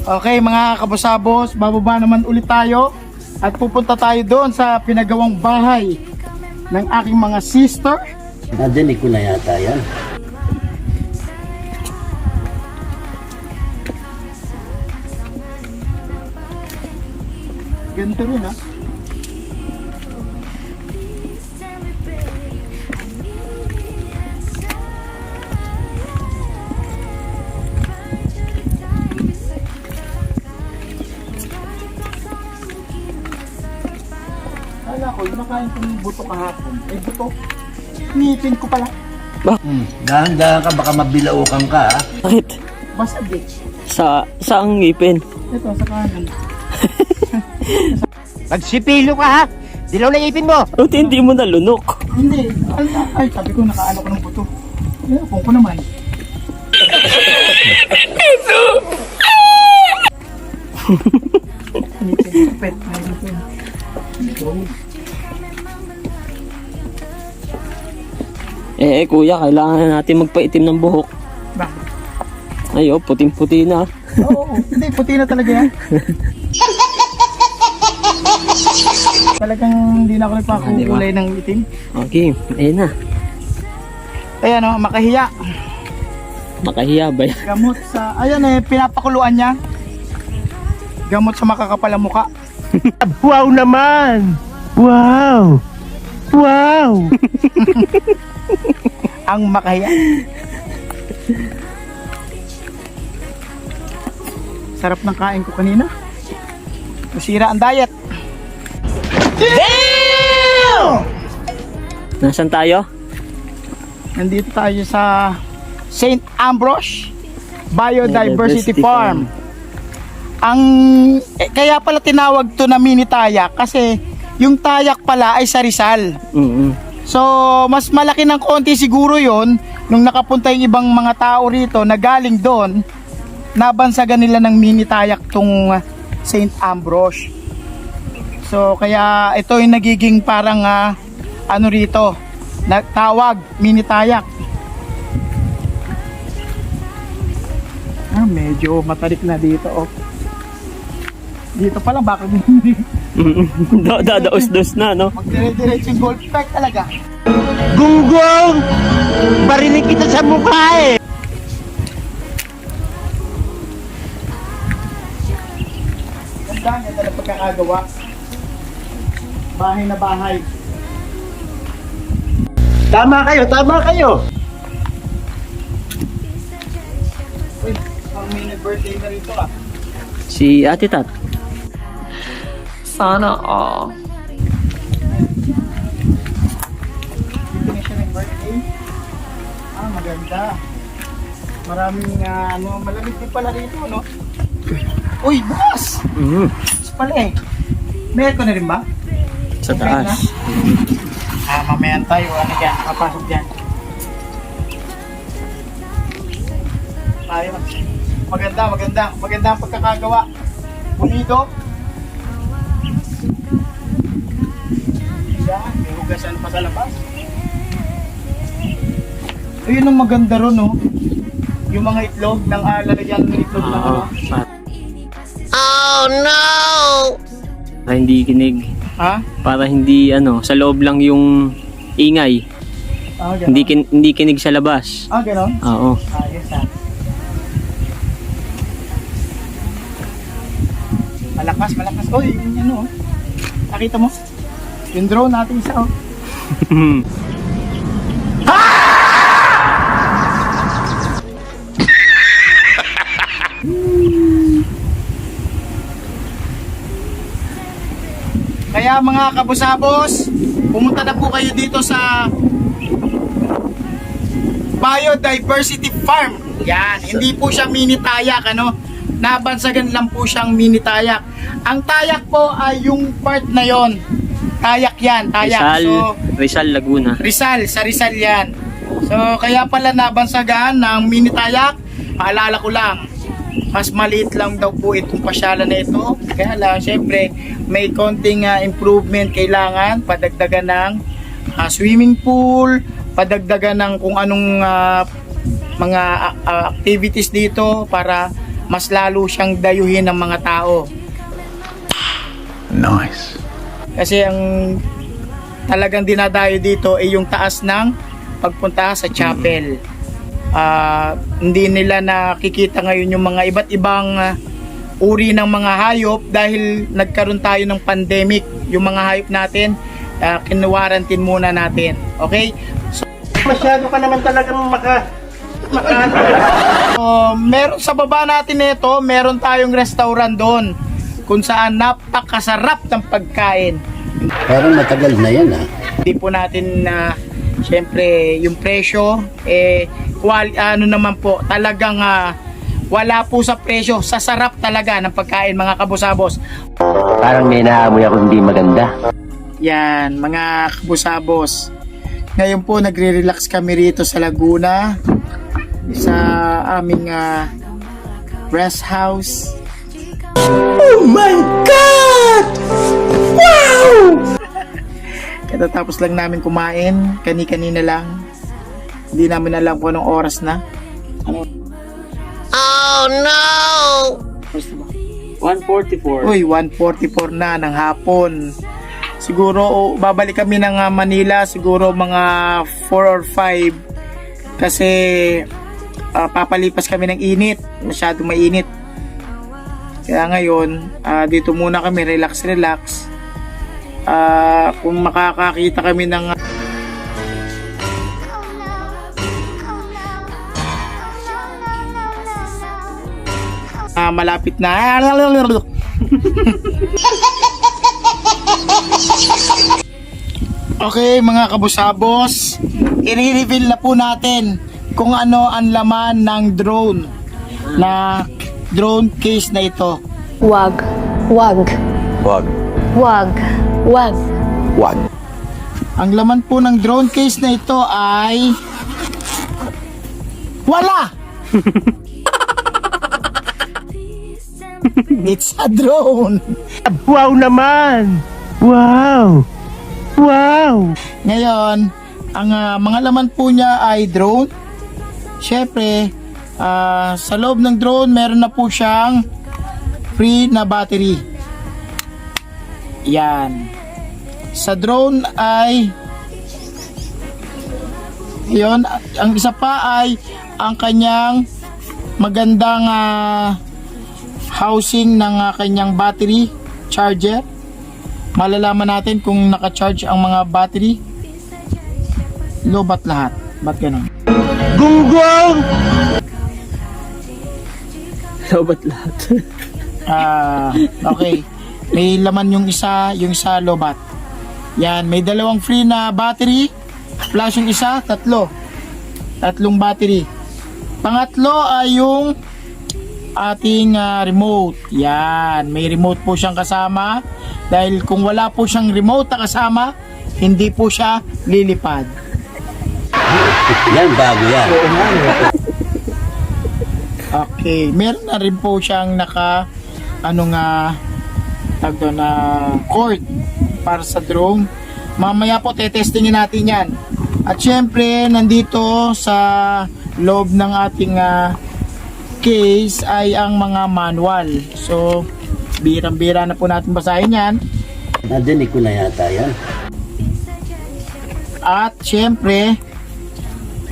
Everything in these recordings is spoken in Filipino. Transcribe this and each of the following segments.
Okay mga kabusabos, bababa naman ulit tayo at pupunta tayo doon sa pinagawang bahay ng aking mga sister. Nadinig ko na yata yan. Ganito rin ha. Kala ko, yung nakain ko ng buto kahapon. Eh buto, ngipin ko pala. Dahan-dahan ka, baka mabilaukan ka ha. Bakit? Basta bitch. Saang ngipin? Ito, sa kanan. Nagsipilo ka ha! Dilaw na ipin mo! Buti hindi mo nalunok. Hindi, ay sabi ko nakaano ko ng buto. Eh, apong ko naman. Ngipin, pet, ngipin. Kuya, kailangan na natin magpaitim ng buhok. Bakit? Ay, puting-puti na. Oo, hindi, puti na talaga yan. Talagang hindi na ako nagpakukulay ng itim. Okay, ayun na. Ayan o, makahiya. Makahiya ba yan? Gamot sa, ayan eh, pinapakuluan niya. Gamot sa makakapal ang muka. Wow naman! Wow! Wow! Ang makahiya. Sarap ng kain ko kanina. Masira ang diet. Nasaan tayo? Nandito tayo sa St. Ambrose Biodiversity Farm. Kaya pala tinawag to na mini tayak kasi yung tayak pala ay sa Rizal. So mas malaki ng konti siguro yon nung nakapunta yung ibang mga tao rito na galing doon, nabansagan nila ng mini tayak tong St. Ambrose. So kaya ito yung nagiging parang ano rito, tawag mini tayak. Medyo matarik na dito oh. Dito pala baka Dadaos-dos na, no? magdire-diretso yung golf cart talaga. Gunggong! Barinig kita sa mukha eh! Ganda na pagkakagawa. Bahay na bahay. Tama kayo, tama kayo! Uy, pang may nag-birthday na rito ah. Si Ate Tat. Sana all. Dito na siya nag-birthday. Maganda. Maraming malamig din pala rito, no? Uy, bukas! Bukas pala eh. May aircon na rin ba? Sa taas. Mamayan tayo, dyan, papasok dyan. Tayo. Maganda ang pagkakagawa. Pulido. Yan, may hugasan pa sa labas. Ayun ang maganda ron, no? Yung mga itlog ng lalagyan ng itlog na ano. Oh no! Para hindi kinig. Ha? Para hindi, sa loob lang yung ingay. Ganon. Hindi kinig sa labas. Ganon? Oo. Ayos Malakas. Uy, yung oh. Nakita mo? Yung drone natin isa, oh. Kaya mga kabusabos, pumunta na po kayo dito sa Biodiversity Farm. Yan, hindi po siya mini tayak, nabansagan lang po siyang mini tayak. Ang tayak po ay yung part na yon. Tayak yan, tayak. Rizal, Laguna. Sa Rizal yan. So kaya pala nabansagan ng mini tayak. Paalala ko lang, mas maliit lang daw po itong pasyalan na ito. Kaya lang, syempre, may konting improvement kailangan. Padagdagan ng swimming pool, padagdagan ng kung anong mga activities dito para mas lalo siyang dayuhin ng mga tao. Nice. Kasi ang talagang dinadayo dito ay yung taas ng pagpunta sa chapel. Hindi nila nakikita ngayon yung mga iba't ibang uri ng mga hayop dahil nagkaroon tayo ng pandemic. Yung mga hayop natin, kinuwarantin muna natin. Okay? So, Masyado ka naman talagang meron sa baba natin nito, meron tayong restaurant doon kung saan napakasarap ng pagkain. Parang matagal na yan Hindi po natin syempre yung presyo naman po talagang wala po sa presyo, sa sarap talaga ng pagkain mga kabusabos. Parang may naamoy ako hindi maganda. Yan mga kabusabos. Ngayon po nagre-relax kami rito sa Laguna sa aming rest house. Oh my God! Wow! Katatapos lang namin kumain, kani-kanina lang. Hindi namin alam kung anong oras na. Oh no! 144. Uy, 1:44 na ng hapon. Siguro babalik kami ng Manila siguro mga 4 or 5 kasi papalipas kami ng init, masyado mainit. Kaya ngayon, dito muna kami, relax. Kung makakakita kami ng malapit na okay mga kabusabos, i-reveal na po natin kung ano ang laman ng drone case na ito. Wag. Ang laman po ng drone case na ito ay wala. It's a drone. Wow naman! Wow! Ngayon, ang mga laman po niya ay drone. Syempre, sa loob ng drone, meron na po siyang free na battery. Yan. Sa drone ay yun, ang isa pa ay ang kanyang magandang housing ng kanyang battery charger. Malalaman natin kung naka-charge ang mga battery. Lobat lahat. Ba't ganun? Gunggong! Lobat lahat. Okay. May laman yung isa lobat. Yan, may dalawang free na battery. Plus yung isa, tatlong battery. Pangatlo ay yung ating remote. Yan, may remote po siyang kasama. Dahil kung wala po siyang remote na kasama, hindi po siya lilipad. Yan, bago yan. Okay, meron na rin po siyang cord para sa drone. Mamaya po tetestingin natin yan. At syempre, nandito sa loob ng ating case ay ang mga manual. So, birang-bira na po natin basahin yan. Nadinig ko na yata yan. At syempre,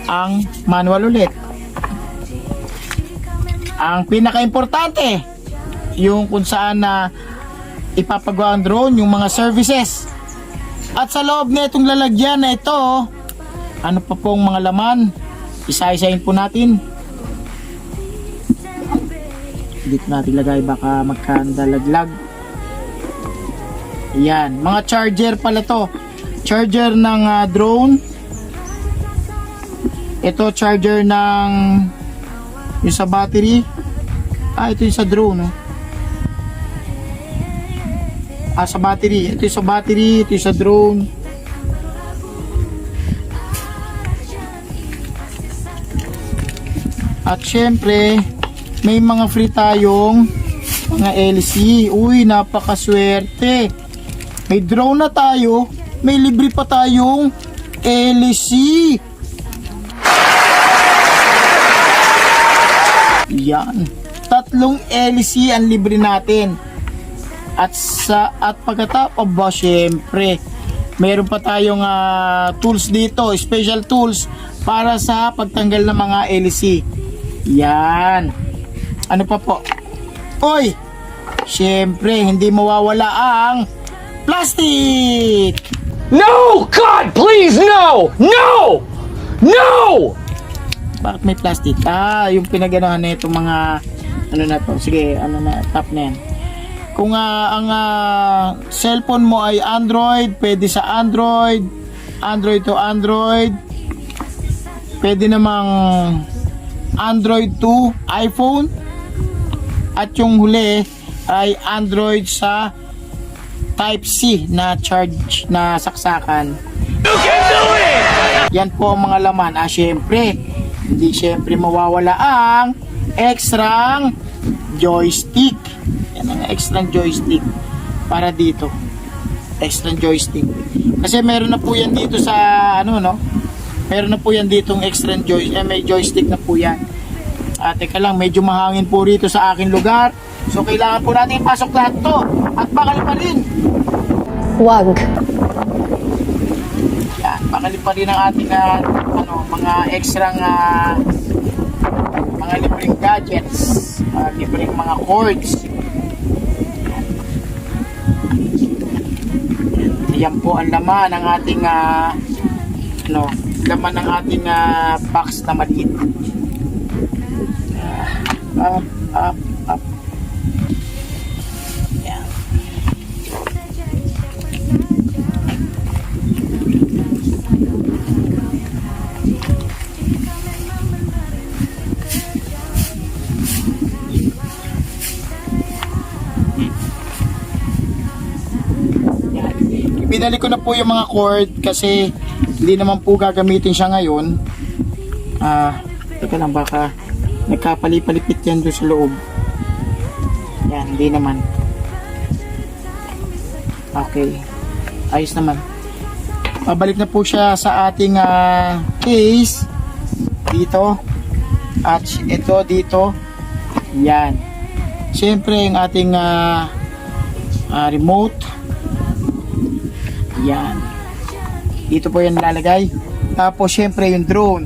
ang manual ulit. Ang pinaka-importante, yung kung saan na ipapagawa ang drone, yung mga services. At sa loob na itong lalagyan na ito, ano pa pong mga laman, isa-isahin po natin. Dito natin lagay, baka magkandalaglag. Ayan, mga charger pala to. Charger ng drone. Ito charger ng yung sa battery. Ito yung sa drone. Sa battery. Ito yung sa battery, ito yung sa drone. At syempre, may mga free tayong mga LC. Uy, napakaswerte. May drone na tayo, may libre pa tayong LC. Yan. tatlong LC ang libre natin. At pagkatapos, syempre, meron pa tayong tools dito, special tools para sa pagtanggal ng mga LC. Yan. Ano pa po? Oy! Syempre, hindi mawawala ang plastic! No! God, please, no! No! No! Bakit may plastic? Yung pinaganohan na itong mga ano na to. Sige, ano na, tap na yan. Kung ang cellphone mo ay Android, pwede sa Android, Android to Android. Pwede namang Android to iPhone. At yung huli ay Android sa Type-C na charge na saksakan. Yan po ang mga laman. Syempre, hindi syempre mawawala ang extrang joystick. Yan ang extrang joystick para dito. Extrang joystick. Kasi meron na po yan dito sa ano no. Meron na po yan ditong extrang joystick. May joystick na po yan. Teka lang, medyo mahangin po rito sa aking lugar. So kailangan po natin ipasok lahat to. At bakal pa rin. Wag. Yan, bakal pa rin ang ating mga extrang mga libreng gadgets, libreng mga cords. Yan po ang laman ng ating laman ng ating box na maliit. Up. Yan. Binalik ko na po yung mga cord kasi hindi naman po gagamitin siya ngayon. Teka lang, baka nagkapalipalipit yan doon sa loob. Yan, hindi naman. Okay, ayos naman. Pabalik na po siya sa ating case dito at ito dito. Yan, syempre yung ating remote. Yan, dito po yan lalagay. Tapos syempre yung drone.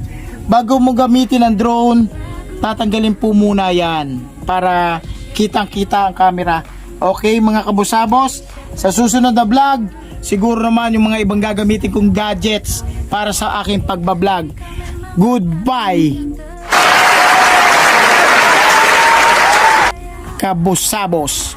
Bago mo gamitin ang drone, tatanggalin po muna yan para kitang-kita ang camera. Okay mga kabusabos, sa susunod na vlog, siguro naman yung mga ibang gagamitin kong gadgets para sa aking pagbablog. Goodbye kabusabos.